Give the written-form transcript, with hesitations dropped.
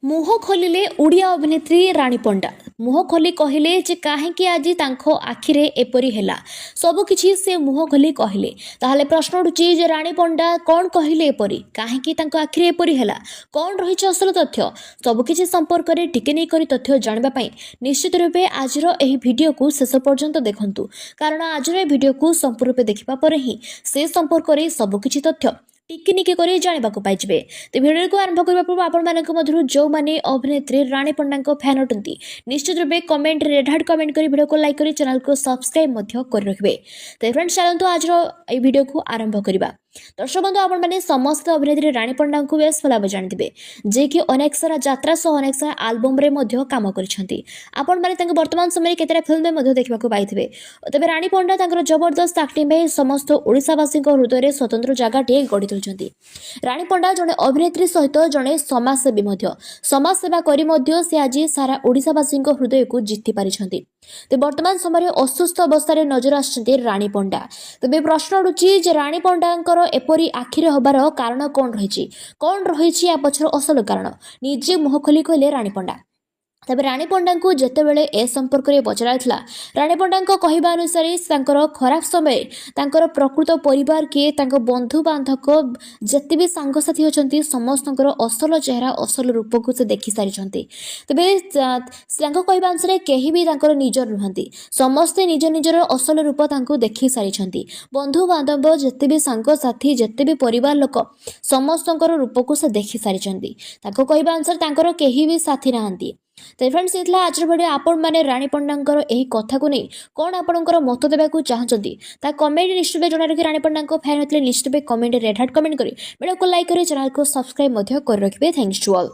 मुह खोलिले ओडिया अभिनेत्री राणी पंडा मुह खोली कहले जे कहीं आज आखिरे एपरी हैला सबकि से मुह खोली कहले ताहले प्रश्न उठुची जे राणी पंडा कौन कहले एपरी कहीं आखिरे एपरी हैला कौन रही असल तथ्य सबकि संपर्क में टिके नहीं करी तथ्य जानापी निश्चित रूपे आज भिडियो को शेष पर्यंत देखंतु कारण आज भिडियो को संपूर्ण रूपे देखा पर ही से संपर्क में सबकि तथ्य टिकिनिकी कर जानवा पाइबे। तो भिडियो को आरंभ करने पूर्व आपण जो मैंने अभिनेत्री राणी पंडा फैन अटंती निश्चित रूपे कमेंट रेड हार्ट कमेंट कर भिडियो को लाइक कर चैनल को सब्सक्राइब कर रखिए। तो फ्रेंड्स चलते आज भिडियो को आरंभ करवा। दर्शक बंधु आपण मैंने समस्त अभिनेत्री राणी पंडा को बेस भल भाव जानते जे कि अनेक सारा यात्रा सह अनेक सारा आलबम रे काम कर वर्तमान समय केतरा फिल्म में देखा पाई तेज राणी पंडा जबरदस्त एक्टिंग में समस्त ओडिशावासी हृदय में स्वतंत्र जगह गढ़ी तुलुंट। राणी पंडा जड़े अभिनेत्री सहित जड़े समाजसेवी समाजसेवा कर से आज सारा ओडिशावासी हृदय को जीति पारिछंती। तो वर्तमान समय असुस्थ अवस्था नजर आछंती राणी पंडा। तेज प्रश्न उठुची जे राणी पंडा एपरी आखिरे हबार कारण कौन रही या पछर असल कारण निजे मुह खोली कहले राणी पंडा। तबे राणी पंडा को जितेबाला ए संपर्क में पचरा राणी पंडा कहवा अनुसार खराब समय प्रकृत परिवार किए बंधु बांधक जिते भी सांगसाथी अच्छा समस्त असल चेहरा असल रूप को से देखी सारी तेज कहवा अनुसार कहीं भी निजर नुहति समस्ते निज निजर असल रूप देखी सारी बंधु बांधव जिते भी सांगसाथी जिते भी परिवार लोक समस्त रूप को से देखी सारी कहवा अनुसार कहीं भी साथी नहांती। तो फ्रेंड्स ये आज भिडियो आपण मैंने राणी पंडा कथा को नहीं कौन आपंकर मत देवाक चाहती कमेंट निश्चित जन रखिए। राणी पंडा फैन होते निश्चित कमेंट रेड हार्ट कमेंट करें वीडियो को लाइक करें चैनल को सब्सक्राइब कर रखिए। Thanks to all.